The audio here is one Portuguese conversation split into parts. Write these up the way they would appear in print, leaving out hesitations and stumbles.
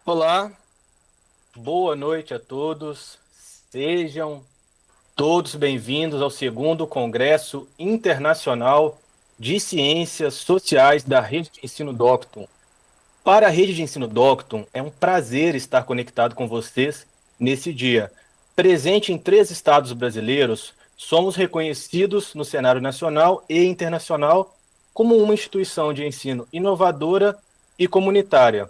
Olá, boa noite a todos. Sejam todos bem-vindos ao segundo Congresso Internacional de Ciências Sociais da Rede de Ensino Doctum. Para a Rede de Ensino Doctum, é um prazer estar conectado com vocês nesse dia. Presente em 3 estados brasileiros, somos reconhecidos no cenário nacional e internacional como uma instituição de ensino inovadora e comunitária,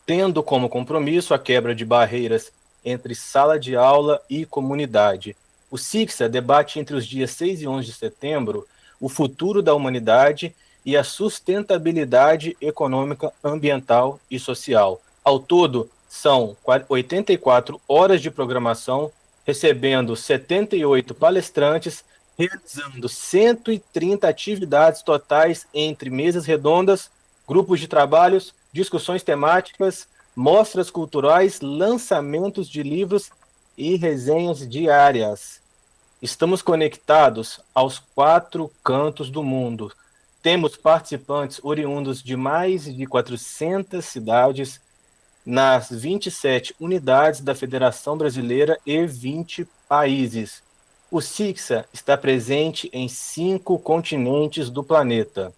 tendo como compromisso a quebra de barreiras entre sala de aula e comunidade. O CICSA debate entre os dias 6 e 11 de setembro o futuro da humanidade e a sustentabilidade econômica, ambiental e social. Ao todo, são 84 horas de programação, recebendo 78 palestrantes, realizando 130 atividades totais entre mesas redondas, grupos de trabalhos, discussões temáticas, mostras culturais, lançamentos de livros e resenhas diárias. Estamos conectados aos 4 cantos do mundo. Temos participantes oriundos de mais de 400 cidades nas 27 unidades da Federação Brasileira e 20 países. O CICSA está presente em 5 continentes do planeta.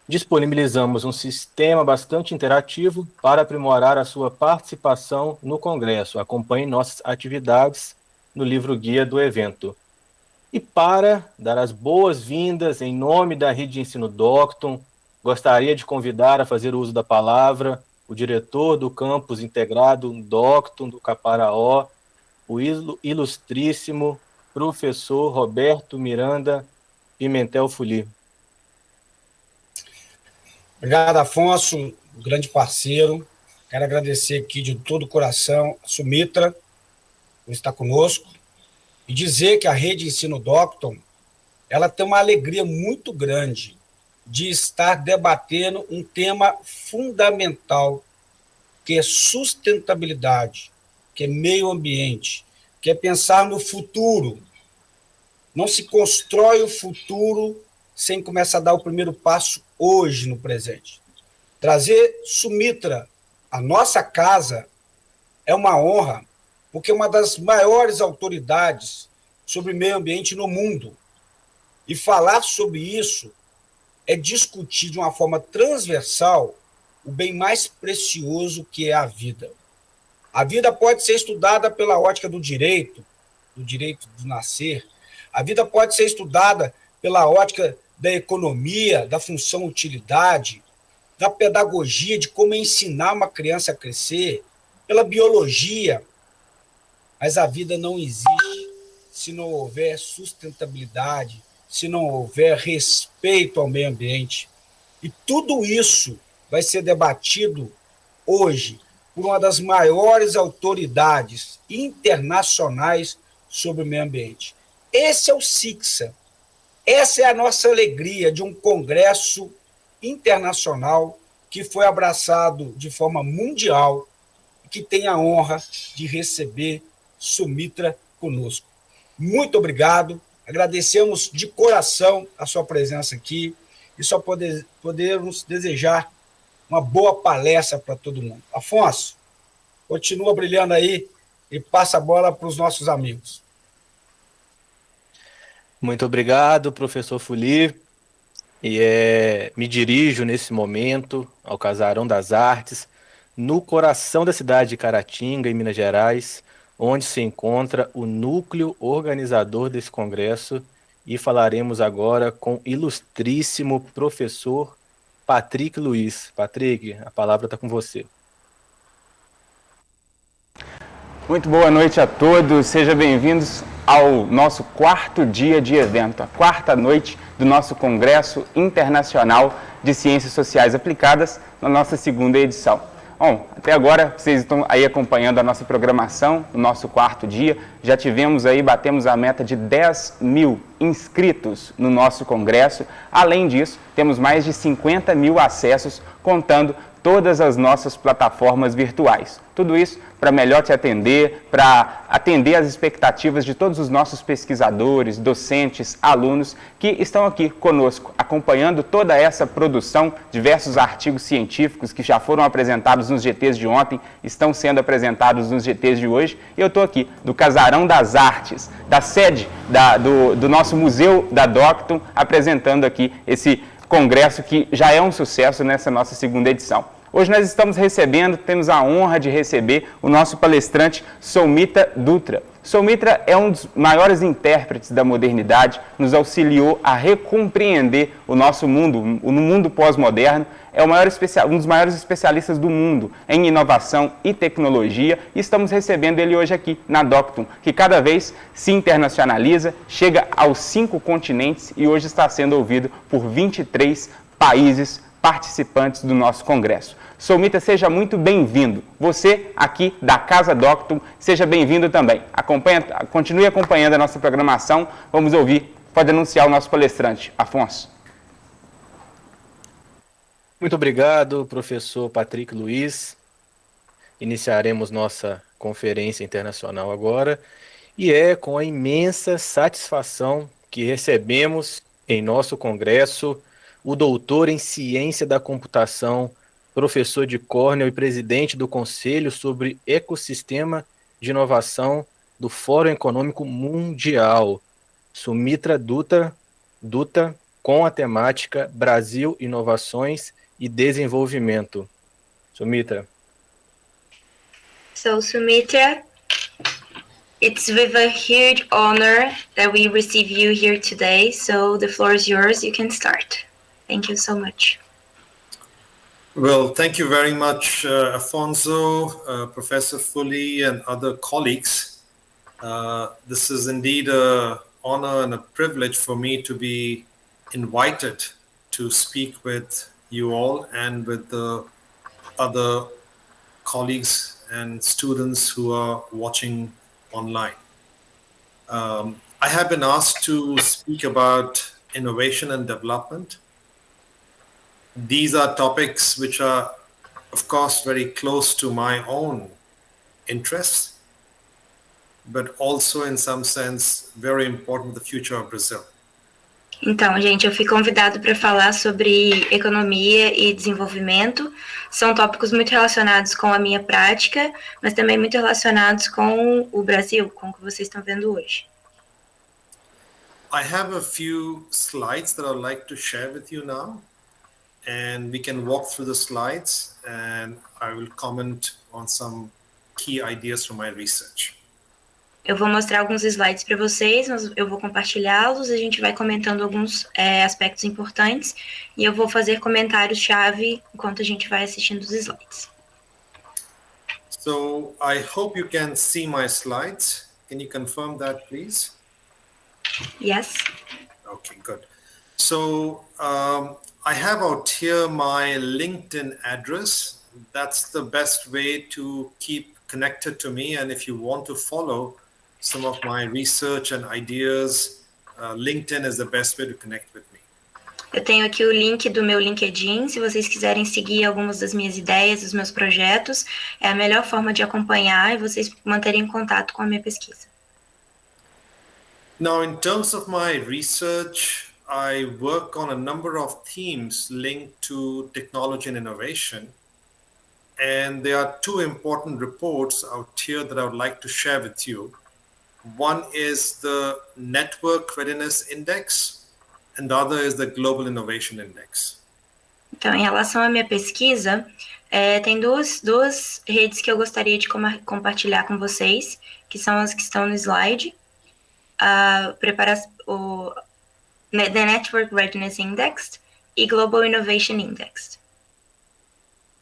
Disponibilizamos um sistema bastante interativo para aprimorar a sua participação no Congresso. Acompanhe nossas atividades no livro-guia do evento. E para dar as boas-vindas em nome da Rede de Ensino Doctum, gostaria de convidar a fazer uso da palavra o diretor do campus integrado Doctum do Caparaó, o ilustríssimo professor Roberto Miranda Pimentel Fuli. Obrigado, Afonso, um grande parceiro. Quero agradecer aqui de todo o coração a Sumitra por estar conosco e dizer que a Rede Ensino Doctum, ela tem uma alegria muito grande de estar debatendo um tema fundamental, que é sustentabilidade, que é meio ambiente, que é pensar no futuro. Não se constrói o futuro sem começar a dar o primeiro passo hoje, no presente. Trazer Sumitra à nossa casa é uma honra, porque é uma das maiores autoridades sobre meio ambiente no mundo. E falar sobre isso é discutir de uma forma transversal o bem mais precioso que é a vida. A vida pode ser estudada pela ótica do direito do nascer. A vida pode ser estudada pela ótica da economia, da função-utilidade, da pedagogia, de como ensinar uma criança a crescer, pela biologia. Mas a vida não existe se não houver sustentabilidade, se não houver respeito ao meio ambiente. E tudo isso vai ser debatido hoje por uma das maiores autoridades internacionais sobre o meio ambiente. Esse é o CICSA. Essa é a nossa alegria de um congresso internacional que foi abraçado de forma mundial e que tem a honra de receber Sumitra conosco. Muito obrigado, agradecemos de coração a sua presença aqui e só podemos desejar uma boa palestra para todo mundo. Afonso, continua brilhando aí e passa a bola para os nossos amigos. Muito obrigado, professor Fuli. Me dirijo nesse momento ao Casarão das Artes, no coração da cidade de Caratinga, em Minas Gerais, onde se encontra o núcleo organizador desse congresso, e falaremos agora com o ilustríssimo professor Patrick Luiz. Patrick, a palavra está com você. Muito boa noite a todos, sejam bem-vindos ao nosso 4º dia de evento, a 4ª noite do nosso Congresso Internacional de Ciências Sociais Aplicadas, na nossa 2ª edição. Bom, até agora vocês estão aí acompanhando a nossa programação, o nosso 4º dia, já batemos a meta de 10 mil inscritos no nosso congresso. Além disso, temos mais de 50 mil acessos, contando todas as nossas plataformas virtuais. Tudo isso para melhor te atender, para atender às expectativas de todos os nossos pesquisadores, docentes, alunos que estão aqui conosco, acompanhando toda essa produção, diversos artigos científicos que já foram apresentados nos GTs de ontem, estão sendo apresentados nos GTs de hoje. E eu estou aqui do Casarão das Artes, da sede do nosso Museu da Doctum, apresentando aqui esse congresso que já é um sucesso nessa nossa segunda edição. Hoje nós temos a honra de receber o nosso palestrante Soumitra Dutra. Soumitra é um dos maiores intérpretes da modernidade, nos auxiliou a recompreender o nosso mundo, no mundo pós-moderno, é um dos maiores especialistas do mundo em inovação e tecnologia, e estamos recebendo ele hoje aqui na Doctum, que cada vez se internacionaliza, chega aos 5 continentes e hoje está sendo ouvido por 23 países participantes do nosso congresso. Soumitra, seja muito bem-vindo. Você aqui da Casa Doctum, seja bem-vindo também. Continue acompanhando a nossa programação. Vamos ouvir, pode anunciar o nosso palestrante, Afonso. Muito obrigado, professor Patrick Luiz. Iniciaremos nossa conferência internacional agora e é com a imensa satisfação que recebemos em nosso congresso o doutor em Ciência da Computação, professor de Cornell e presidente do Conselho sobre Ecossistema de Inovação do Fórum Econômico Mundial, Soumitra Dutra, com a temática Brasil, Inovações e Desenvolvimento. Soumitra. So, Soumitra, it's with a huge honor that we receive you here today. So the floor is yours. You can start. Thank you so much. Well, thank you very much, Afonso, Professor Fully, and other colleagues. This is indeed an honor and a privilege for me to be invited to speak with you all and with the other colleagues and students who are watching online. I have been asked to speak about innovation and development. These are topics which are, of course, very close to my own interests, but also, in some sense, very important to the future of Brazil. Então, gente, eu fui convidado para falar sobre economia e desenvolvimento. São tópicos muito relacionados com a minha prática, mas também muito relacionados com o Brasil, com o que vocês estão vendo hoje. I have a few slides that I'd like to share with you now. And we can walk through the slides and I will comment on some key ideas from my research. Eu vou mostrar alguns slides para vocês, eu vou compartilhá-los, a gente vai comentando alguns aspectos importantes e eu vou fazer comentários-chave enquanto a gente vai assistindo os slides. So I hope you can see my slides. Can you confirm that, please? Yes. Okay, good. So I have out here my LinkedIn address. That's the best way to keep connected to me. And if you want to follow some of my research and ideas, LinkedIn is the best way to connect with me. Eu tenho aqui o link do meu LinkedIn. Se vocês quiserem seguir algumas das minhas ideias, dos meus projetos, é a melhor forma de acompanhar e vocês manterem contato com a minha pesquisa. Now, in terms of my research, I work on a number of themes linked to technology and innovation. And there are 2 important reports out here that I would like to share with you. One is the Network Readiness Index, and the other is the Global Innovation Index. Então, em relação à minha pesquisa, tem duas redes que eu gostaria de compartilhar com vocês, que são as que estão no slide. The Network Readiness Index e Global Innovation Index.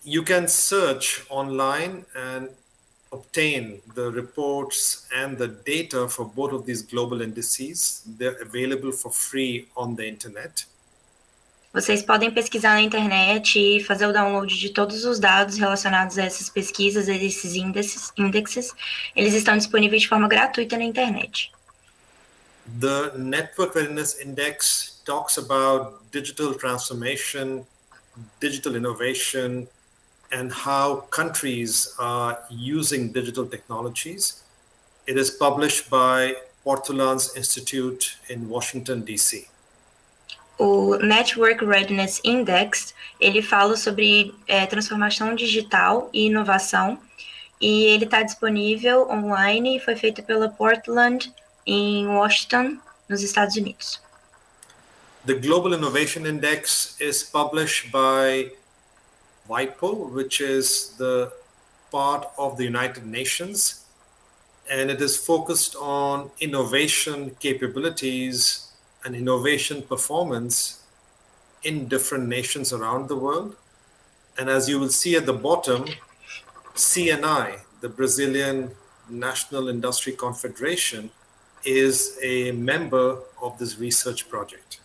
You can search online and obtain the reports and the data for both of these global indices. They're available for free on the internet. Vocês podem pesquisar na internet e fazer o download de todos os dados relacionados a essas pesquisas, a esses índices. Eles estão disponíveis de forma gratuita na internet. The Network Readiness Index talks about digital transformation, digital innovation, and how countries are using digital technologies. It is published by Portolands Institute in Washington, D.C. O Network Readiness Index, ele fala sobre transformação digital e inovação, e ele está disponível online e foi feito pela Portland em Washington, nos Estados Unidos. The Global Innovation Index is published by WIPO, which is the part of the United Nations, and it is focused on innovation capabilities and innovation performance in different nations around the world. And as you will see at the bottom, CNI, the Brazilian National Industry Confederation, is a member of this research project.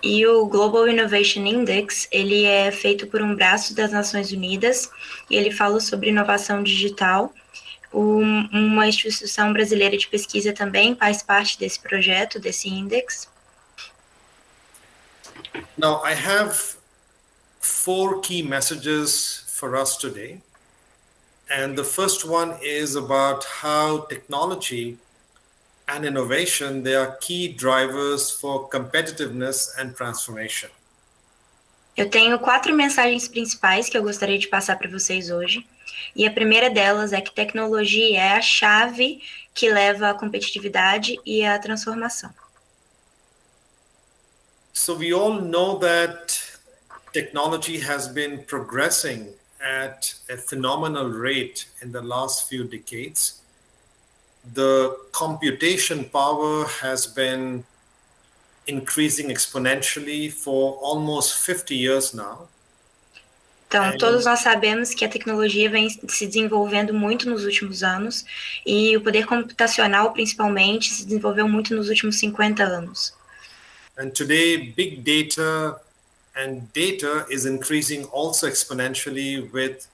E o Global Innovation Index, ele é feito por um braço das Nações Unidas, e ele fala sobre inovação digital. Uma instituição brasileira de pesquisa também faz parte desse projeto, desse index. Now, I have 4 key messages for us today. And the first one is about how technology and innovation, they are key drivers for competitiveness and transformation. Eu tenho 4 mensagens principais que eu gostaria de passar para vocês hoje. E a primeira delas é que tecnologia é a chave que leva à competitividade e à transformação. So we all know that technology has been progressing at a phenomenal rate in the last few decades. The computation power has been increasing exponentially for almost 50 years now. Então, todos nós sabemos que a tecnologia vem se desenvolvendo muito nos últimos anos e o poder computacional, principalmente, se desenvolveu muito nos últimos 50 anos. And today, big data and data is increasing also exponentially with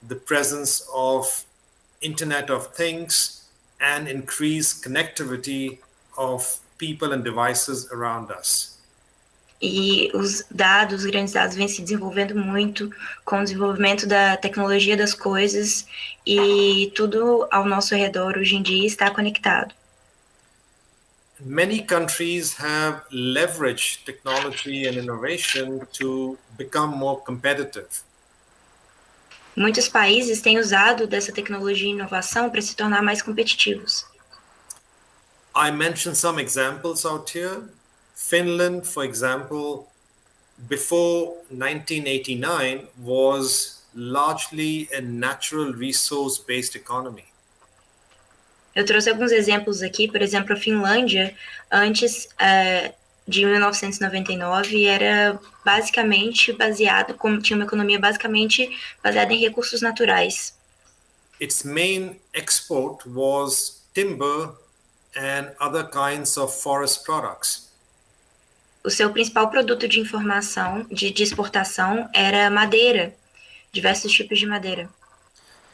the presence of Internet of Things and increased connectivity of people and devices around us. E os grandes dados, vêm se desenvolvendo muito com o desenvolvimento da tecnologia das coisas e tudo ao nosso redor hoje em dia está conectado. Many countries have leveraged technology and innovation to become more competitive. Muitos países têm usado dessa tecnologia e inovação para se tornar mais competitivos. I mentioned some examples out here. Finland, for example, before 1989 was largely a natural resource-based economy. Eu trouxe alguns exemplos aqui, por exemplo, a Finlândia, antes de 1999, era basicamente tinha uma economia basicamente baseada em recursos naturais. Its main export was timber and other kinds of forest products. O seu principal produto de exportação era madeira, diversos tipos de madeira.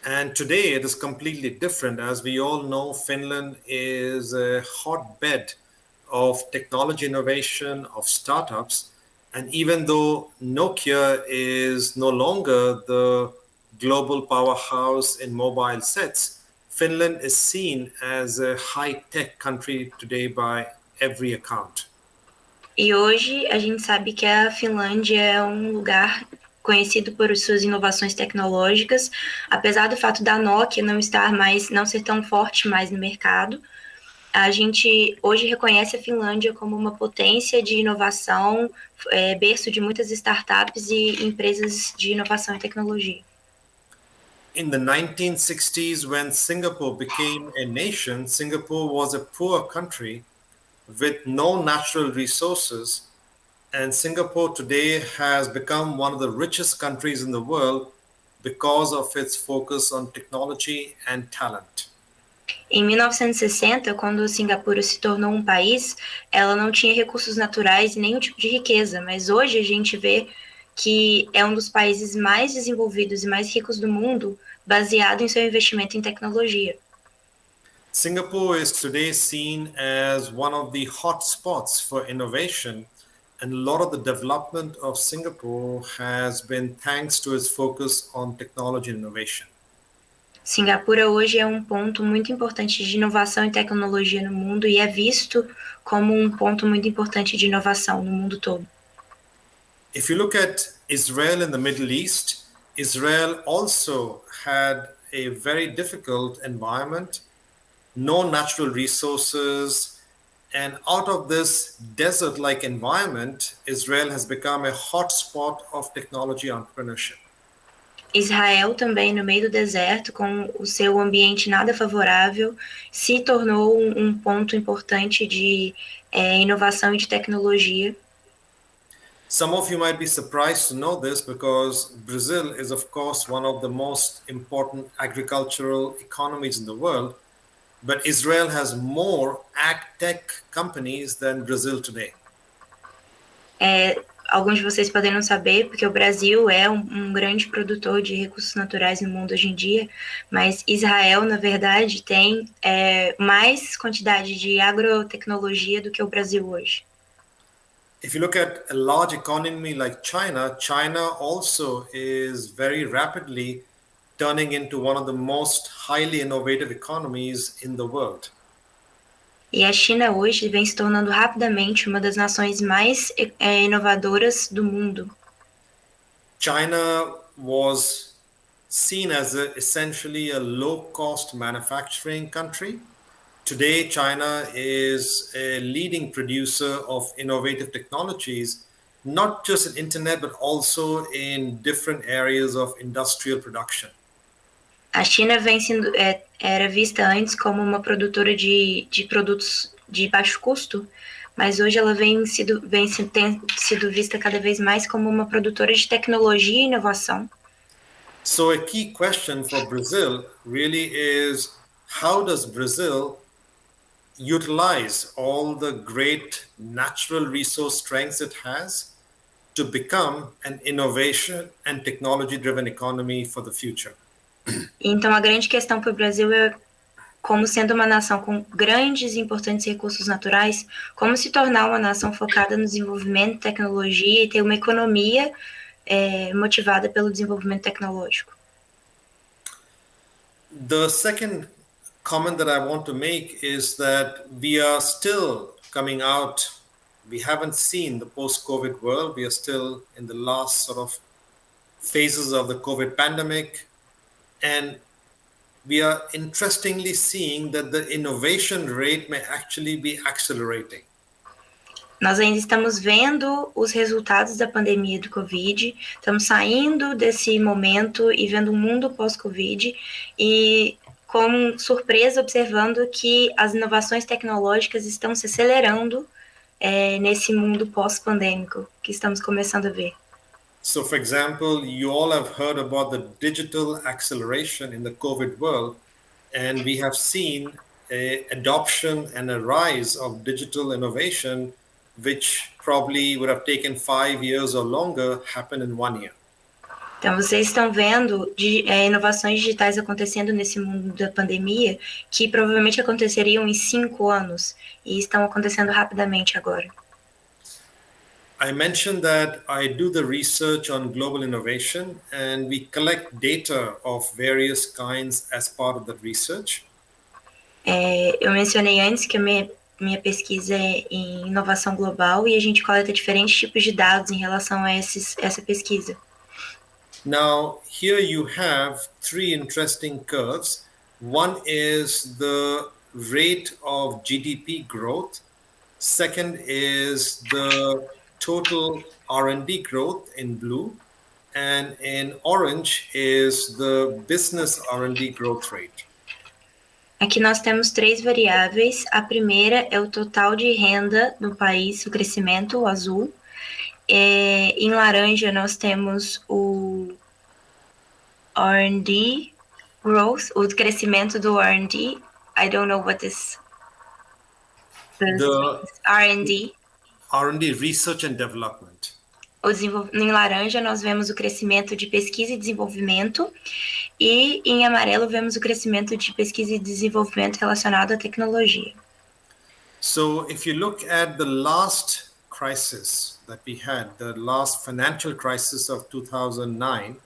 And today it is completely different. As we all know, Finland is a hotbed of technology innovation, of startups. And even though Nokia is no longer the global powerhouse in mobile sets, Finland is seen as a high-tech country today by every account. E hoje a gente sabe que a Finlândia é um lugar conhecido por suas inovações tecnológicas, apesar do fato da Nokia não ser tão forte mais no mercado. A gente hoje reconhece a Finlândia como uma potência de inovação, berço de muitas startups e empresas de inovação e tecnologia. In the 1960s, when Singapore became a nation, Singapore was a poor country with no natural resources, and Singapore today has become one of the richest countries in the world because of its focus on technology and talent. Em 1960, quando Singapura se tornou um país, ela não tinha recursos naturais e nenhum tipo de riqueza, mas hoje a gente vê que é um dos países mais desenvolvidos e mais ricos do mundo, baseado em seu investimento em tecnologia. Singapore is today seen as one of the hot spots for innovation and a lot of the development of Singapore has been thanks to its focus on technology and innovation. Singapura hoje é um ponto muito importante de inovação e tecnologia no mundo e é visto como um ponto muito importante de inovação no mundo todo. If you look at Israel and the Middle East, Israel also had a very difficult environment, no natural resources, and out of this desert-like environment, Israel has become a hotspot of technology entrepreneurship. Israel também, no meio do deserto, com o seu ambiente nada favorável, se tornou um ponto importante de inovação e de tecnologia. Some of you might be surprised to know this because Brazil is, of course, one of the most important agricultural economies in the world, but Israel has more ag-tech companies than Brazil today. Alguns de vocês podem não saber, porque o Brasil é um grande produtor de recursos naturais no mundo hoje em dia, mas Israel, na verdade, tem mais quantidade de agrotecnologia do que o Brasil hoje. If you look at a large economy like China, China also is very rapidly turning into one of the most highly innovative economies in the world. E a China hoje vem se tornando rapidamente uma das nações mais inovadoras do mundo. China was seen as essentially a low-cost manufacturing country. Today, China is a leading producer of innovative technologies, not just in internet, but also in different areas of industrial production. A China era vista antes como uma produtora de produtos de baixo custo, mas hoje ela tem sido vista cada vez mais como uma produtora de tecnologia e inovação. So a key question for Brazil really is, how does Brazil utilize all the great natural resource strengths it has to become an innovation and technology-driven economy for the future? Então, a grande questão para o Brasil é, como sendo uma nação com grandes e importantes recursos naturais, como se tornar uma nação focada no desenvolvimento, tecnologia e ter uma economia motivada pelo desenvolvimento tecnológico. The second comment that I want to make is that we are still coming out. We haven't seen the post-COVID world. We are still in the last sort of phases of the COVID pandemic. And we are interestingly seeing that the innovation rate may actually be accelerating. Nós ainda estamos vendo os resultados da pandemia do Covid, estamos saindo desse momento e vendo um mundo pós-Covid e com surpresa observando que as inovações tecnológicas estão se acelerando nesse mundo pós-pandêmico que estamos começando a ver. So, for example, you all have heard about the digital acceleration in the COVID world, and we have seen an adoption and a rise of digital innovation, which probably would have taken 5 years or longer, happen in 1 year. Então, vocês estão vendo inovações digitais acontecendo nesse mundo da pandemia, que provavelmente aconteceriam em 5 anos, e estão acontecendo rapidamente agora. I mentioned that I do the research on global innovation, and we collect data of various kinds as part of that research. Eu mencionei antes que a minha pesquisa é em inovação global e a gente coleta diferentes tipos de dados em relação a essa pesquisa. Now, here you have 3 interesting curves. One is the rate of GDP growth. Second is the total R&D growth in blue, and in orange is the business R&D growth rate. Aqui nós temos 3 variáveis. A primeira é o total de renda no país, o crescimento, o azul. Em laranja nós temos o R&D growth, o crescimento do R&D. I don't know what is the R&D. R&D, Research and Development. Em laranja nós vemos o crescimento de pesquisa e desenvolvimento, e em amarelo vemos o crescimento de pesquisa e desenvolvimento relacionado à tecnologia. So if you look at the last crisis that we had, the last financial crisis of 2009,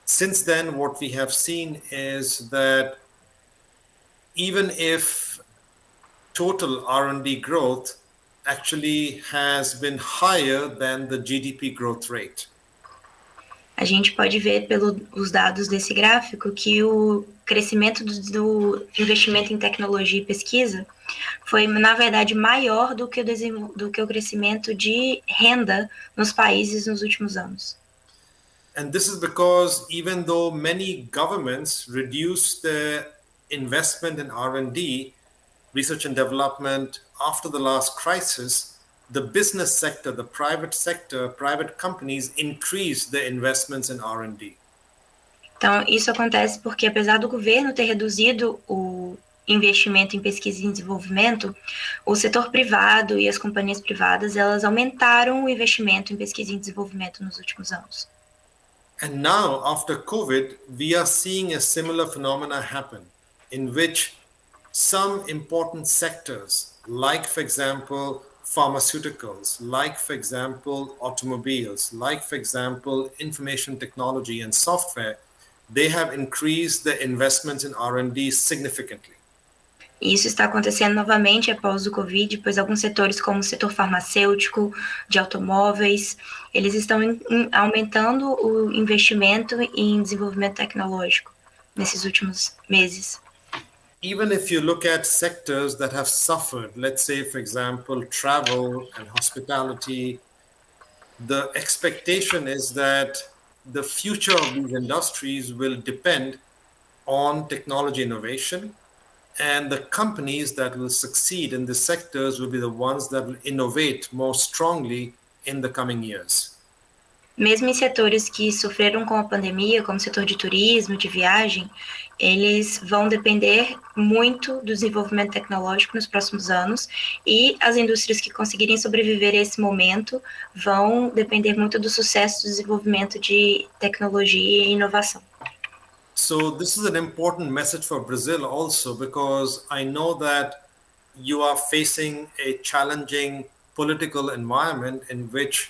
since then what we have seen is that even if total R&D growth actually has been higher than the GDP growth rate. A gente pode ver pelos dados desse gráfico que o crescimento do investimento em tecnologia e pesquisa foi, na verdade, maior do que o crescimento de renda nos países nos últimos anos. And this is because even though many governments reduced their investment in R&D, research and development, after the last crisis, the business sector, the private companies increased their investments in R&D. Então, isso acontece porque, apesar do governo ter reduzido o investimento em pesquisa e desenvolvimento, o setor privado e as companhias privadas, elas aumentaram o investimento em pesquisa e desenvolvimento nos últimos anos. And now, after COVID, we are seeing a similar phenomena happen, in which some important sectors, like, for example, pharmaceuticals, like, for example, automobiles, like, for example, information technology and software, they have increased their investments in R&D significantly. E isso está acontecendo novamente após o Covid, pois alguns setores, como o setor farmacêutico, de automóveis, eles estão aumentando o investimento em desenvolvimento tecnológico nesses últimos meses. Even if you look at sectors that have suffered, let's say, for example, travel and hospitality, the expectation is that the future of these industries will depend on technology innovation, and the companies that will succeed in these sectors will be the ones that will innovate more strongly in the coming years. Mesmo em setores que sofreram com a pandemia, como o setor de turismo, de viagem, eles vão depender muito do desenvolvimento tecnológico nos próximos anos, e as indústrias que conseguirem sobreviver a esse momento vão depender muito do sucesso do desenvolvimento de tecnologia e inovação. So this is an important message for Brazil also, because I know that you are facing a challenging political environment in which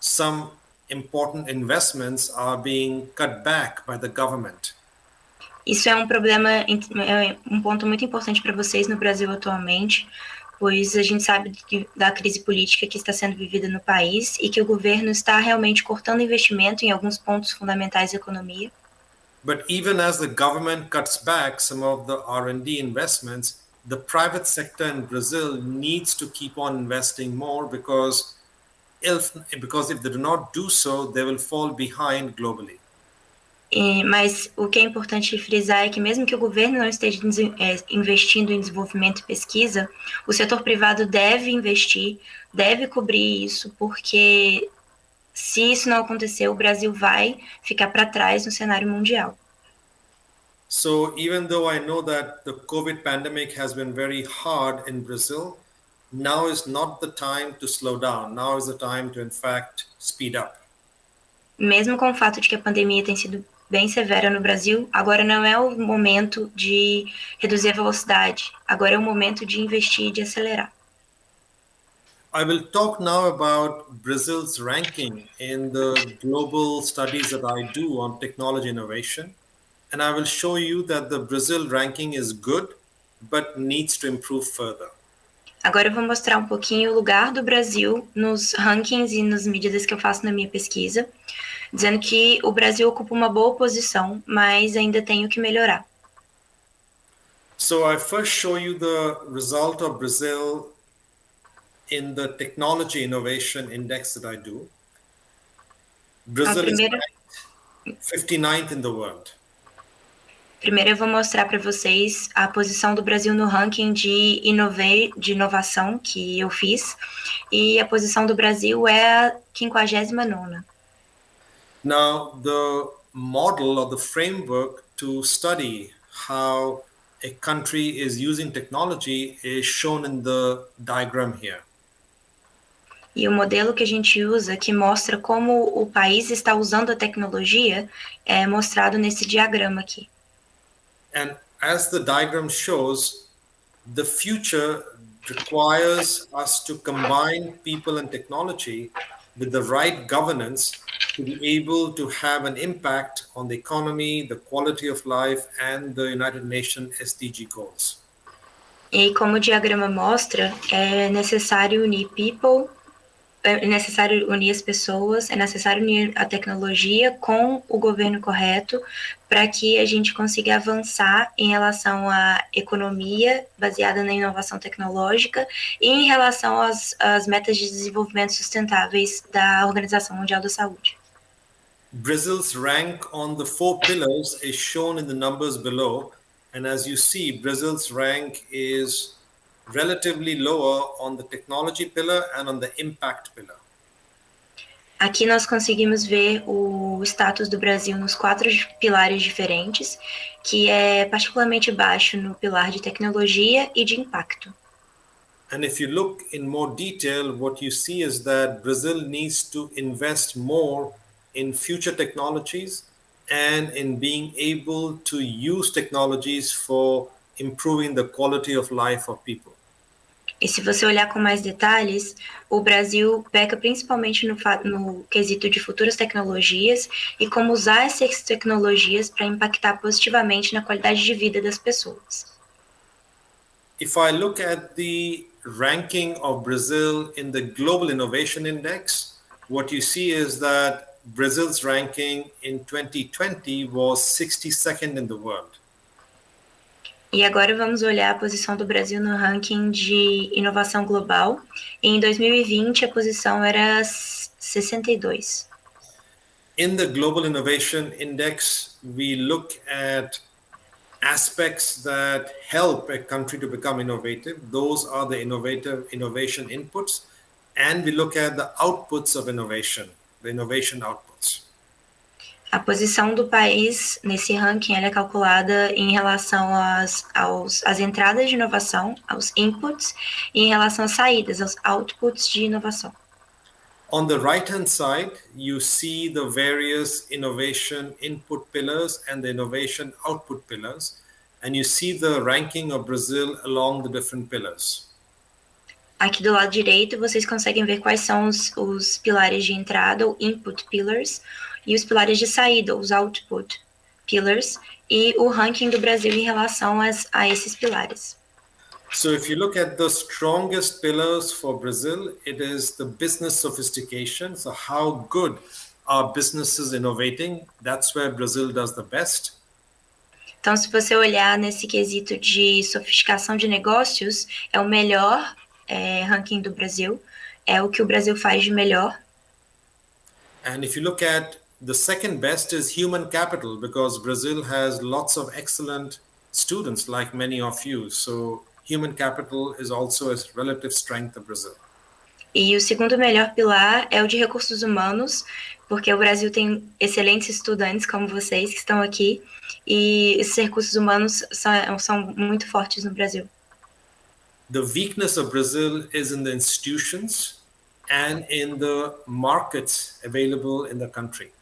some important investments are being cut back by the government. Isso é um ponto muito importante para vocês no Brasil atualmente, pois a gente sabe da crise política que está sendo vivida no país e que o governo está realmente cortando investimento em alguns pontos fundamentais da economia. But even as the government cuts back some of the R&D investments, the private sector in Brazil needs to keep on investing more, because if they do not do so, they will fall behind globally. Mas o que é importante frisar é que mesmo que o governo não esteja investindo em desenvolvimento e pesquisa, o setor privado deve investir, deve cobrir isso, porque se isso não acontecer, o Brasil vai ficar para trás no cenário mundial. So even though I know that the COVID pandemic has been very hard in Brazil, now is not the time to slow down. Now is the time to, in fact, speed up. Mesmo com o fato de que a pandemia tem sido bem severa no Brasil, agora não é o momento de reduzir a velocidade. Agora é o momento de investir e de acelerar. I will talk now about Brazil's ranking in the global studies that I do on technology innovation. And I will show you that the Brazil ranking is good, but needs to improve further. Agora eu vou mostrar um pouquinho o lugar do Brasil nos rankings e nas medidas que eu faço na minha pesquisa, dizendo que o Brasil ocupa uma boa posição, mas ainda tem o que melhorar. So I first show you the result of Brazil in the technology innovation index that I do. Brazil is ranked 59th in the world. Primeiro eu vou mostrar para vocês a posição do Brasil no ranking de inovação que eu fiz, e a posição do Brasil é a 59ª. Now, the model or the framework to study how a country is using technology is shown in the diagram here. E o modelo que a gente usa, que mostra como o país está usando a tecnologia, é mostrado nesse diagrama aqui. And as the diagram shows, the future requires us to combine people and technology with the right governance to be able to have an impact on the economy, the quality of life, and the United Nations SDG goals. E como o diagrama mostra, é necessário unir as pessoas, é necessário unir a tecnologia com o governo correto para que a gente consiga avançar em relação à economia baseada na inovação tecnológica e em relação às metas de desenvolvimento sustentáveis da Organização Mundial da Saúde. Brazil's rank on the 4 pillars is shown in the numbers below, and as you see, Brazil's rank is relatively lower on the technology pillar and on the impact pillar. Aqui nós conseguimos ver o status do Brasil nos 4 pilares diferentes, que é particularmente baixo no pilar de tecnologia e de impacto. And if you look in more detail, what you see is that Brazil needs to invest more in future technologies and in being able to use technologies for improving the quality of life of people. E se você olhar com mais detalhes, o Brasil peca principalmente no quesito de futuras tecnologias e como usar essas tecnologias para impactar positivamente na qualidade de vida das pessoas. If I look at the ranking of Brazil in the Global Innovation Index, what you see is that Brazil's ranking in 2020 was 62nd in the world. E agora vamos olhar a posição do Brasil no ranking de inovação global. Em 2020, a posição era 62. In the Global Innovation Index, we look at aspects that help a country to become innovative. Those are the innovation inputs. And we look at the outputs of innovation, the innovation outputs. A posição do país nesse ranking é calculada em relação às entradas de inovação, aos inputs, e em relação às saídas, aos outputs de inovação. On the right-hand side, you see the various innovation input pillars and the innovation output pillars, and you see the ranking of Brazil along the different pillars. Aqui do lado direito, vocês conseguem ver quais são os pilares de entrada, ou input pillars, e os pilares de saída, os output pillars, e o ranking do Brasil em relação a esses pilares. So if you look at the strongest pillars for Brazil, it is the business sophistication. So how good are businesses innovating? That's where Brazil does the best. Então, se você olhar nesse quesito de sofisticação de negócios, é o melhor ranking do Brasil, é o que o Brasil faz de melhor. And if you look at the second best is human capital, because Brazil has lots of excellent students like many of you. So human capital is also a relative strength of Brazil. E o segundo melhor pilar é o de recursos humanos, porque o Brasil tem excelentes estudantes como vocês que estão aqui, e esses recursos humanos são muito fortes no Brasil. The weakness of Brazil is in the institutions and in the markets available in the country.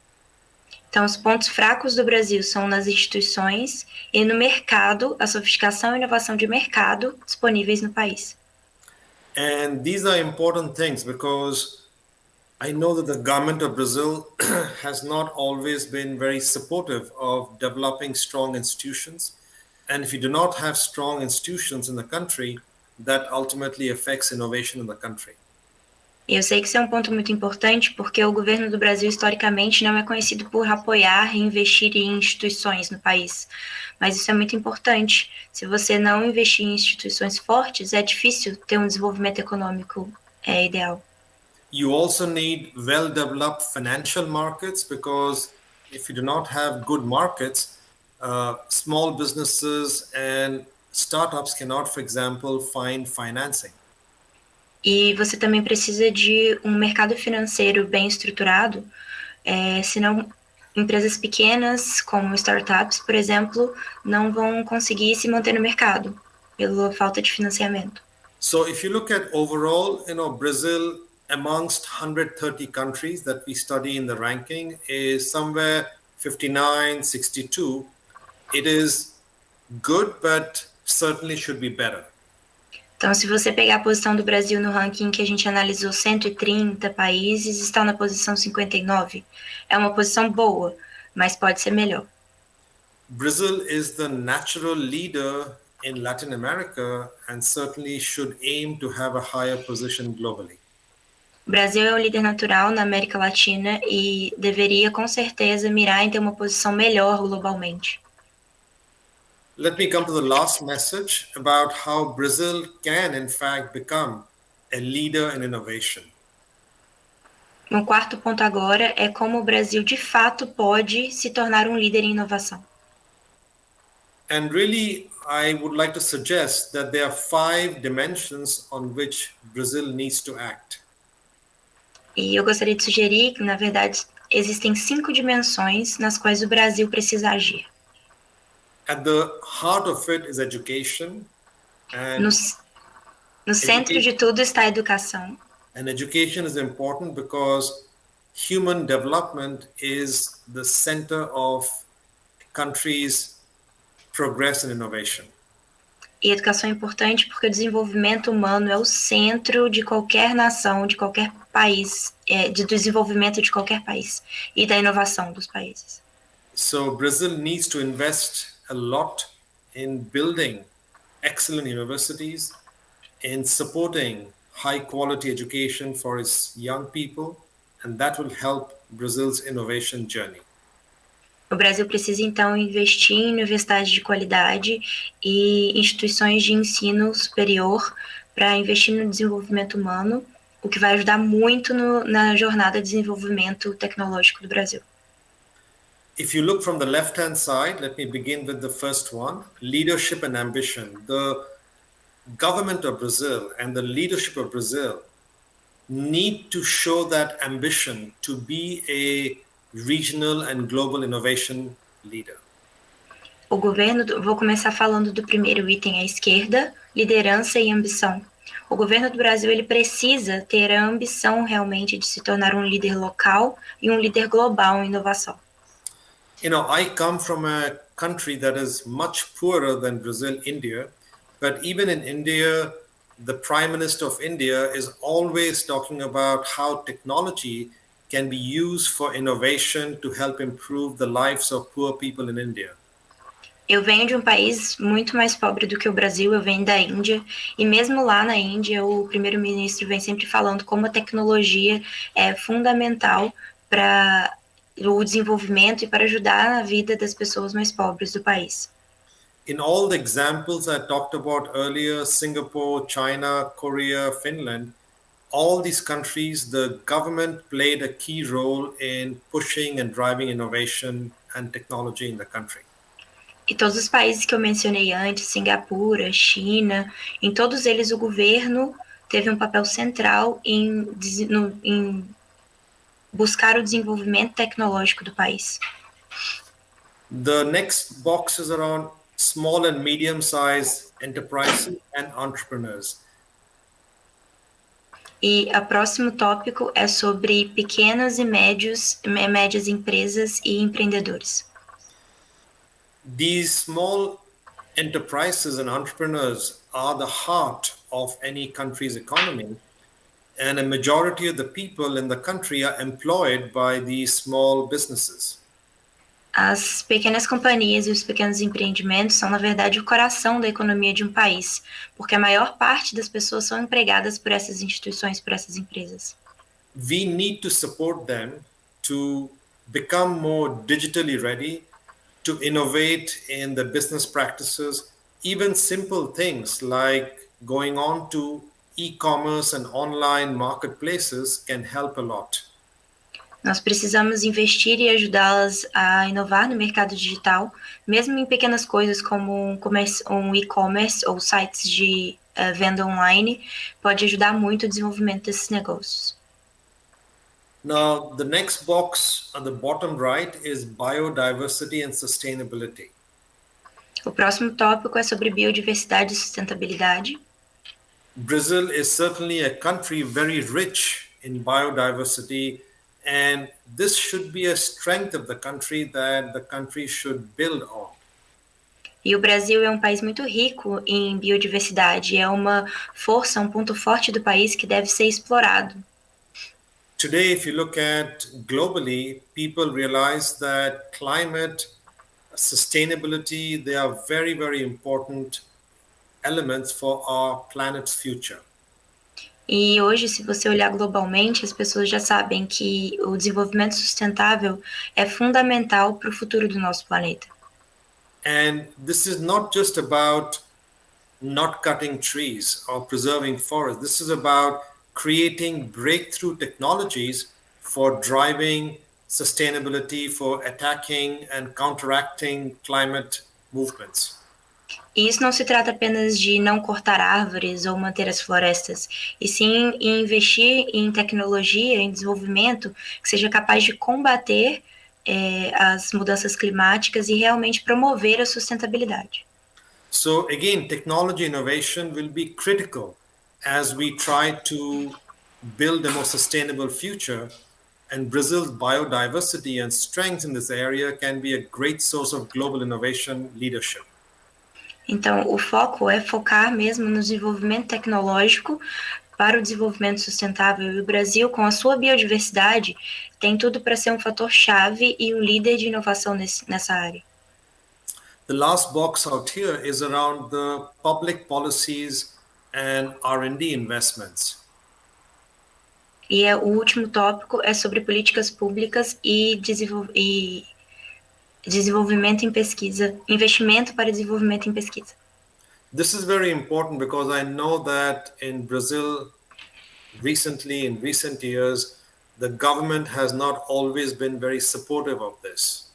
Então, os pontos fracos do Brasil são nas instituições e no mercado, a sofisticação e inovação de mercado disponíveis no país. And these are important things because I know that the government of Brazil has not always been very supportive of developing strong institutions. And if you do not have strong institutions in the country, that ultimately affects innovation in the country. Eu sei que isso é um ponto muito importante porque o governo do Brasil, historicamente, não é conhecido por apoiar e investir em instituições no país. Mas isso é muito importante. Se você não investir em instituições fortes, é difícil ter um desenvolvimento econômico ideal. You also need well-developed financial markets because if you do not have good markets, small businesses and startups cannot, for example, find financing. E você também precisa de um mercado financeiro bem estruturado, senão empresas pequenas, como startups, por exemplo, não vão conseguir se manter no mercado pela falta de financiamento. So if you look at overall, Brazil amongst 130 countries that we study in the ranking is somewhere 59, 62. It is good, but certainly should be better. Então, se você pegar a posição do Brasil no ranking que a gente analisou 130 países, está na posição 59. É uma posição boa, mas pode ser melhor. Brazil is the natural leader in Latin America and certainly should aim to have a higher position globally. O Brasil é o líder natural na América Latina e deveria, com certeza, mirar em ter uma posição melhor globalmente. Let me come to the last message about how Brazil can, in fact, become a leader in innovation. Um quarto ponto agora é como o Brasil, de fato, pode se tornar um líder em inovação. And really, I would like to suggest that there are 5 dimensions on which Brazil needs to act. E eu gostaria de sugerir que, na verdade, existem 5 dimensões nas quais o Brasil precisa agir. At the heart of it is education. No centro de tudo está a educação. And education is important because human development is the center of countries' progress and innovation. E educação é importante porque o desenvolvimento humano é o centro de qualquer nação, de qualquer país, de desenvolvimento de qualquer país e da inovação dos países. So Brazil needs to invest a lot in building excellent universities, in supporting high quality education for its young people, and that will help Brazil's innovation journey. O Brasil precisa, então, investir em universidades de qualidade e instituições de ensino superior para investir no desenvolvimento humano, o que vai ajudar muito na jornada de desenvolvimento tecnológico do Brasil. If you look from the left-hand side, let me begin with the first one, leadership and ambition. The government of Brazil and the leadership of Brazil need to show that ambition to be a regional and global innovation leader. O governo, vou começar falando do primeiro item à esquerda, liderança e ambição. O governo do Brasil ele precisa ter a ambição realmente de se tornar um líder local e um líder global em inovação. You know, I come from a country that is much poorer than Brazil, India, but even in India, the Prime Minister of India is always talking about how technology can be used for innovation to help improve the lives of poor people in India. Eu venho de um país muito mais pobre do que o Brasil, eu venho da Índia, e mesmo lá na Índia, o primeiro-ministro vem sempre falando como a tecnologia é fundamental para o desenvolvimento e para ajudar na vida das pessoas mais pobres do país. In all the examples I talked about earlier, Singapore, China, Korea, Finland, all these countries, the government played a key role in pushing and driving innovation and technology in the country. E todos os países que eu mencionei antes, Singapura, China, em todos eles o governo teve um papel central em buscar o desenvolvimento tecnológico do país. The next box is around small and medium-sized enterprises and entrepreneurs. E o próximo tópico é sobre pequenas e médias empresas e empreendedores. These small enterprises and entrepreneurs are the heart of any country's economy, and a majority of the people in the country are employed by these small businesses. As pequenas companhias e os pequenos empreendimentos são, na verdade, o coração da economia de um país, porque a maior parte das pessoas são empregadas por essas instituições, por essas empresas. We need to support them to become more digitally ready, to innovate in the business practices, even simple things like going on to e-commerce and online marketplaces can help a lot. Nós precisamos investir e ajudá-las a inovar no mercado digital, mesmo em pequenas coisas como um e-commerce ou sites de venda online, pode ajudar muito o desenvolvimento desses negócios. Now, the next box on the bottom right is biodiversity and sustainability. O próximo tópico é sobre biodiversidade e sustentabilidade. Brazil is certainly a country very rich in biodiversity, and this should be a strength of the country that the country should build on. E o Brasil é um país muito rico em biodiversidade, é uma força, um ponto forte do país que deve ser explorado. Today, if you look at globally, people realize that climate, sustainability, they are very, very important elements for our planet's future. E hoje, se você olhar globalmente, as pessoas já sabem que o desenvolvimento sustentável é fundamental para o futuro do nosso planeta. And this is not just about not cutting trees or preserving forests. This is about creating breakthrough technologies for driving sustainability, for attacking and counteracting climate movements. E isso não se trata apenas de não cortar árvores ou manter as florestas, e sim em investir em tecnologia, em desenvolvimento que seja capaz de combater as mudanças climáticas e realmente promover a sustentabilidade. So again, technology innovation will be critical as we try to build a more sustainable future, and Brazil's biodiversity and strength in this area can be a great source of global innovation leadership. Então, o foco é focar mesmo no desenvolvimento tecnológico para o desenvolvimento sustentável. E o Brasil, com a sua biodiversidade, tem tudo para ser um fator-chave e um líder de inovação nessa área. The last box out here is around the public policies and R&D investments. E o último tópico é sobre políticas públicas e desenvolvimento em pesquisa, investimento para desenvolvimento em pesquisa. This is very important because I know that in Brazil recently, in recent years, the government has not always been very supportive of this.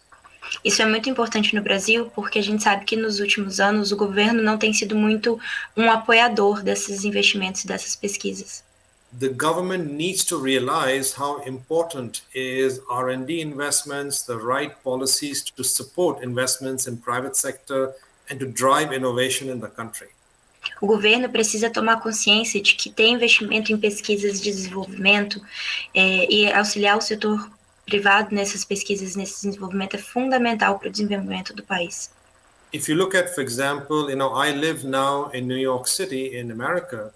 Isso é muito importante no Brasil, porque a gente sabe que nos últimos anos o governo não tem sido muito um apoiador desses investimentos e dessas pesquisas. The government needs to realize how important is R&D investments, the right policies to support investments in private sector and to drive innovation in the country. O governo precisa tomar consciência de que ter investimento em pesquisas de desenvolvimento e auxiliar o setor privado nessas pesquisas, nesse desenvolvimento é fundamental para o desenvolvimento do país. If you look at, for example, I live now in New York City in America,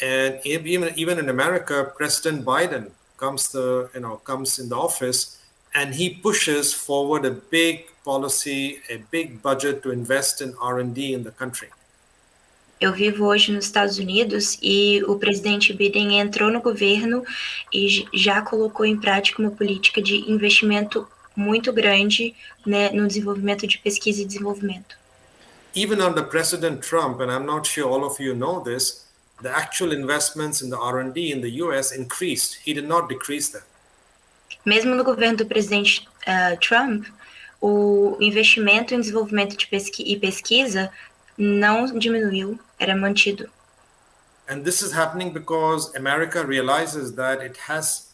and even in America, President Biden comes in the office, and he pushes forward a big policy, a big budget to invest in R&D in the country. Eu vivo hoje nos Estados Unidos e o presidente Biden entrou no governo e já colocou em prática uma política de investimento muito grande, né, no desenvolvimento de pesquisa e desenvolvimento. Even under President Trump, and I'm not sure all of you know this, the actual investments in the R&D in the US increased. He did not decrease them. Mesmo no governo do presidente Trump, o investimento em desenvolvimento e pesquisa não diminuiu, era mantido. And this is happening because America realizes that it has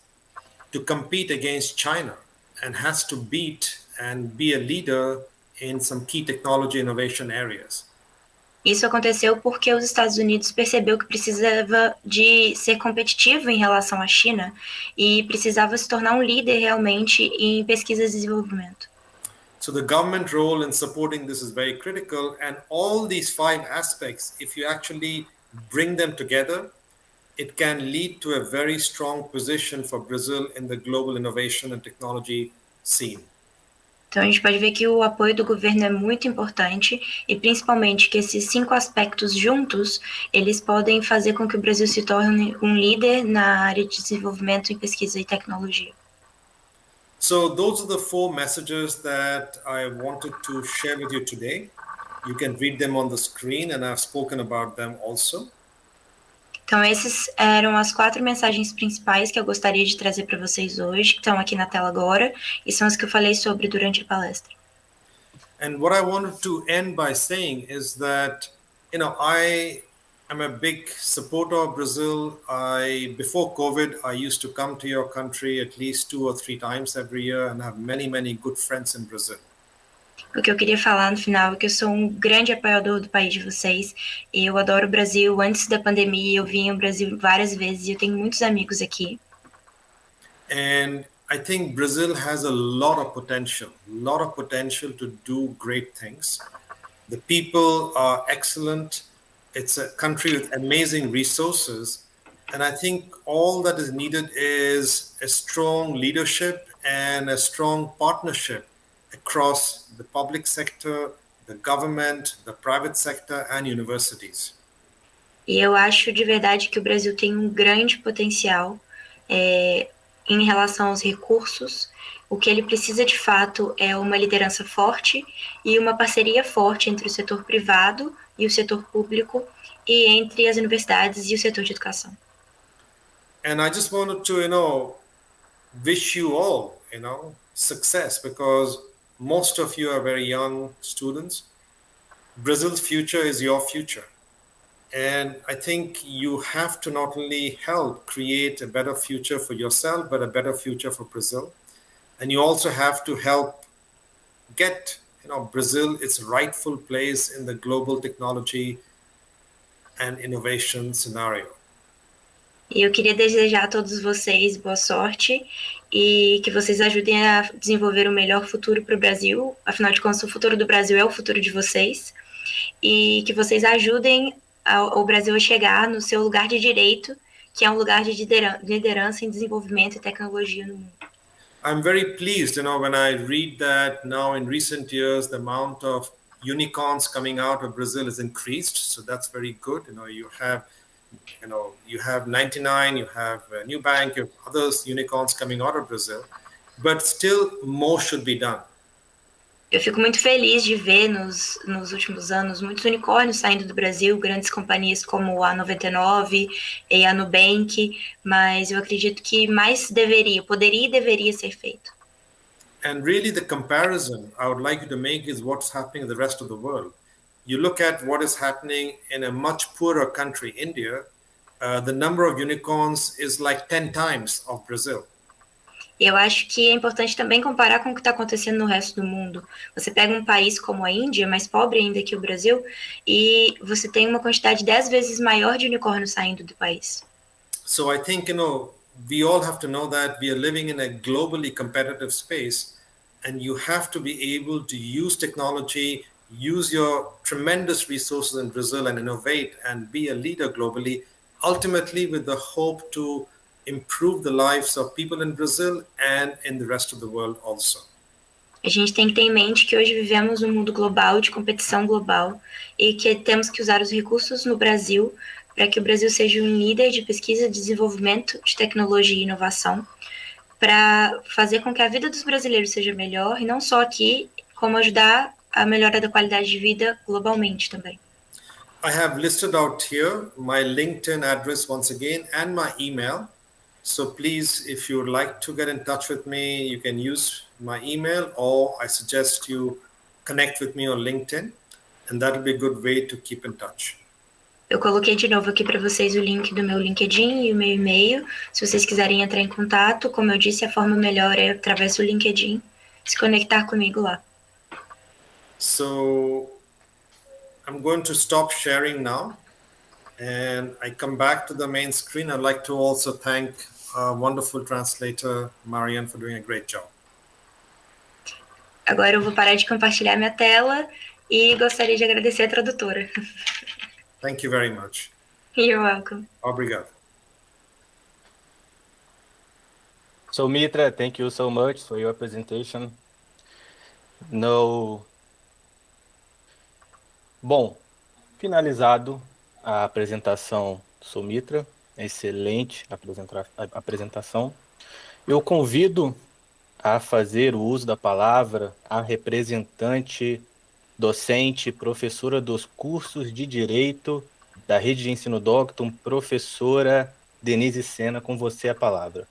to compete against China and has to beat and be a leader in some key technology innovation areas. Isso aconteceu porque os Estados Unidos percebeu que precisava de ser competitivo em relação à China e precisava se tornar um líder realmente em pesquisas e desenvolvimento. So the government role in supporting this is very critical, and all these 5 aspects, if you actually bring them together, it can lead to a very strong position for Brazil in the global innovation and technology scene. Então a gente pode ver que o apoio do governo é muito importante e principalmente que esses 5 aspectos juntos, eles podem fazer com que o Brasil se torne um líder na área de desenvolvimento em pesquisa e tecnologia. So those are the 4 messages that I wanted to share with you today. You can read them on the screen, and I've spoken about them also. Então essas eram as 4 mensagens principais que eu gostaria de trazer para vocês hoje, que estão aqui na tela agora, e são as que eu falei sobre durante a palestra. And what I wanted to end by saying is that, I am a big supporter of Brazil. Before COVID, I used to come to your country at least 2 or 3 times every year and have many, many good friends in Brazil. O que eu queria falar no final é que eu sou um grande apoiador do país de vocês. Eu adoro o Brasil. Antes da pandemia, eu vim ao Brasil várias vezes e eu tenho muitos amigos aqui. And I think Brazil has a lot of potential to do great things. The people are excellent. It's a country with amazing resources. And I think all that is needed is a strong leadership and a strong partnership across the public sector, the government, the private sector, and universities. E eu acho de verdade que o Brasil tem um grande potencial em relação aos recursos. O que ele precisa de fato é uma liderança forte e uma parceria forte entre o setor privado e o setor público e entre as universidades e o setor de educação. And I just wanted to, wish you all, success, because most of you are very young students. Brazil's future is your future. And I think you have to not only help create a better future for yourself, but a better future for Brazil. And you also have to help get, Brazil its rightful place in the global technology and innovation scenario. E eu queria desejar a todos vocês boa sorte e que vocês ajudem a desenvolver o melhor futuro para o Brasil. Afinal de contas, o futuro do Brasil é o futuro de vocês. E que vocês ajudem o Brasil a chegar no seu lugar de direito, que é um lugar de liderança em desenvolvimento e tecnologia no mundo. I'm very pleased, when I read that now in recent years, the amount of unicorns coming out of Brazil has increased. So that's very good. You have 99, you have Nubank, you have others unicorns coming out of Brazil, but still more should be done. Eu fico muito feliz de ver nos últimos anos muitos unicórnios saindo do Brasil, grandes companhias como a 99 e a Nubank, mas eu acredito que mais poderia e deveria ser feito. And really the comparison I would like you to make is what's happening in the rest of the world. You look at what is happening in a much poorer country, India, the number of unicorns is like 10 times of Brazil. Eu acho que é importante também comparar com o que está acontecendo no resto do mundo. Você pega um país como a Índia, mais pobre ainda que o Brasil, e você tem uma quantidade 10 vezes maior de unicórnios saindo do país. So I think, we all have to know that we are living in a globally competitive space, and you have to be able to use technology, use your tremendous resources in Brazil and innovate and be a leader globally, ultimately with the hope to improve the lives of people in Brazil and in the rest of the world also. A gente tem que ter em mente que hoje vivemos um mundo global, de competição global, e que temos que usar os recursos no Brasil para que o Brasil seja um líder de pesquisa, desenvolvimento de tecnologia e inovação, para fazer com que a vida dos brasileiros seja melhor, e não só aqui, como ajudar a melhora da qualidade de vida globalmente também. I have listed out here my LinkedIn address once again and my email. So please, if you would like to get in touch with me, you can use my email, or I suggest you connect with me on LinkedIn, and that will be a good way to keep in touch. Eu coloquei de novo aqui para vocês o link do meu LinkedIn e o meu e-mail. Se vocês quiserem entrar em contato, como eu disse, a forma melhor é através do LinkedIn, se conectar comigo lá. So I'm going to stop sharing now, and I come back to the main screen. I'd like to also thank our wonderful translator, Marianne, for doing a great job. Agora eu vou parar de compartilhar minha tela e gostaria de agradecer a tradutora. Thank you very much. You're welcome. Obrigado. So Mitra, thank you so much for your presentation. Bom, finalizado a apresentação do Sumitra, excelente apresentação. Eu convido a fazer o uso da palavra a representante docente, professora dos cursos de Direito da Rede de Ensino Doctum, professora Denise Sena, com você a palavra.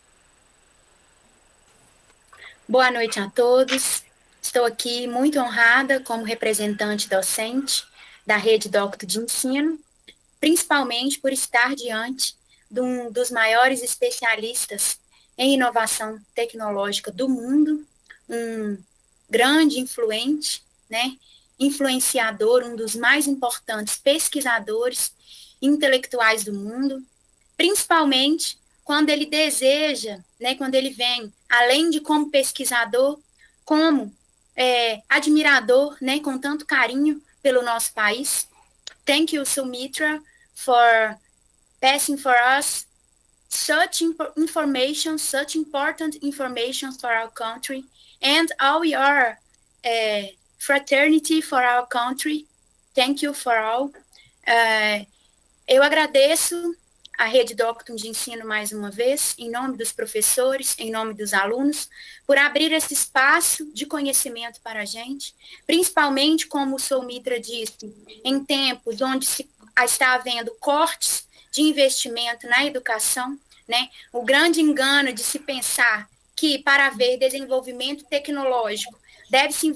Boa noite a todos. Estou aqui muito honrada como representante docente da Rede Doctum de Ensino, principalmente por estar diante de um dos maiores especialistas em inovação tecnológica do mundo, um grande influenciador, um dos mais importantes pesquisadores intelectuais do mundo, principalmente quando ele deseja, quando ele vem, além de como pesquisador, como admirador, com tanto carinho pelo nosso país. Thank you, Sumitra, for passing for us such information, such important information for our country, and all your fraternity for our country. Thank you for all. Eu agradeço a Rede Doctum de Ensino mais uma vez, em nome dos professores, em nome dos alunos, por abrir esse espaço de conhecimento para a gente, principalmente, como o Soumitra disse, em tempos onde se está havendo cortes de investimento na educação, né? O grande engano de se pensar que para haver desenvolvimento tecnológico deve-se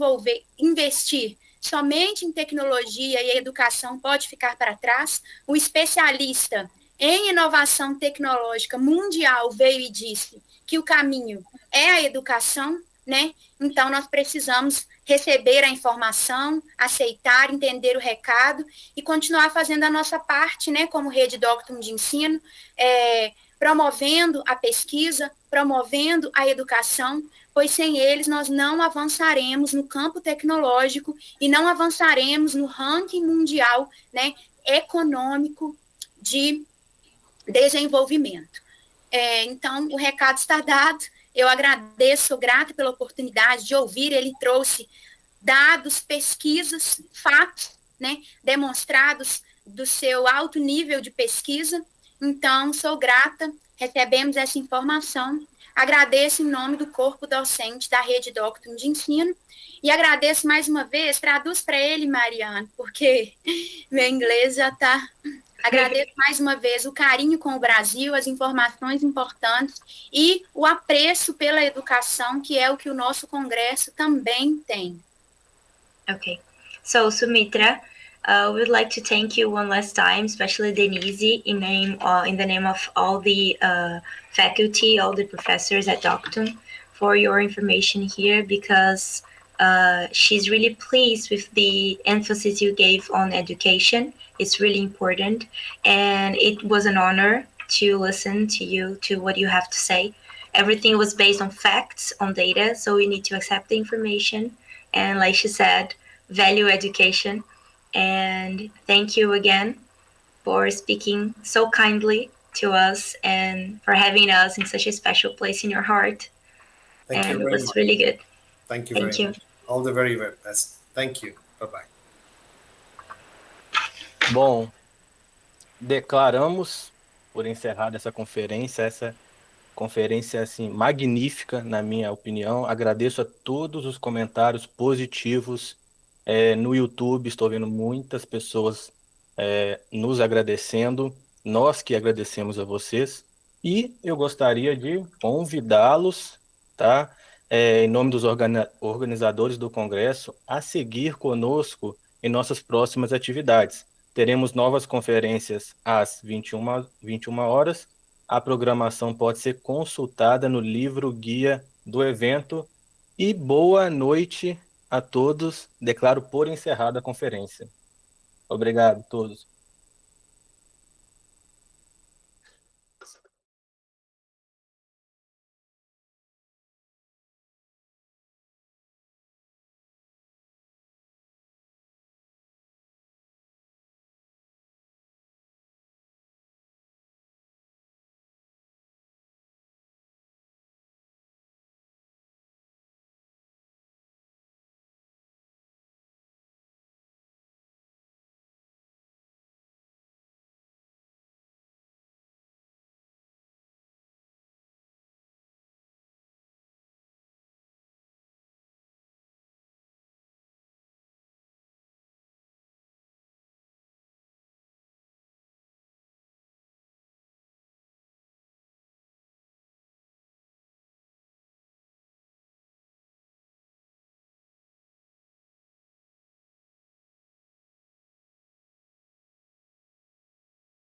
investir somente em tecnologia e a educação pode ficar para trás. O especialista em inovação tecnológica mundial veio e disse que o caminho é a educação, né? Então, nós precisamos receber a informação, aceitar, entender o recado e continuar fazendo a nossa parte, né, como Rede Doctum de Ensino, promovendo a pesquisa, promovendo a educação, pois sem eles nós não avançaremos no campo tecnológico e não avançaremos no ranking mundial, né, econômico de desenvolvimento. Então, o recado está dado. Eu agradeço, sou grata pela oportunidade de ouvir. Ele trouxe dados, pesquisas, fatos, né, demonstrados do seu alto nível de pesquisa. Então, sou grata, recebemos essa informação. Agradeço em nome do corpo docente da Rede Doctum de Ensino e agradeço mais uma vez, traduz para ele, Mariana, porque meu inglês já está... Agradeço mais uma vez o carinho com o Brasil, as informações importantes e o apreço pela educação, que é o que o nosso Congresso também tem. Okay. So, Sumitra, we would like to thank you one last time, especially Denise, in the name of all the faculty, all the professors at Doctum, for your information here, because she's really pleased with the emphasis you gave on education. It's really important, and it was an honor to listen to you, to what you have to say. Everything was based on facts, on data, so we need to accept the information, and like she said, value education. And thank you again for speaking so kindly to us and for having us in such a special place in your heart. Thank you and very it was much. really good. Thank you Thank very you. much. All the very best. Thank you. Bye-bye. Bom, declaramos por encerrada essa conferência assim magnífica, na minha opinião. Agradeço a todos os comentários positivos no YouTube. Estou vendo muitas pessoas nos agradecendo. Nós que agradecemos a vocês. E eu gostaria de convidá-los, tá? Em nome dos organizadores do Congresso, a seguir conosco em nossas próximas atividades. Teremos novas conferências às 21 horas. A programação pode ser consultada no livro guia do evento. E boa noite a todos. Declaro por encerrada a conferência. Obrigado a todos.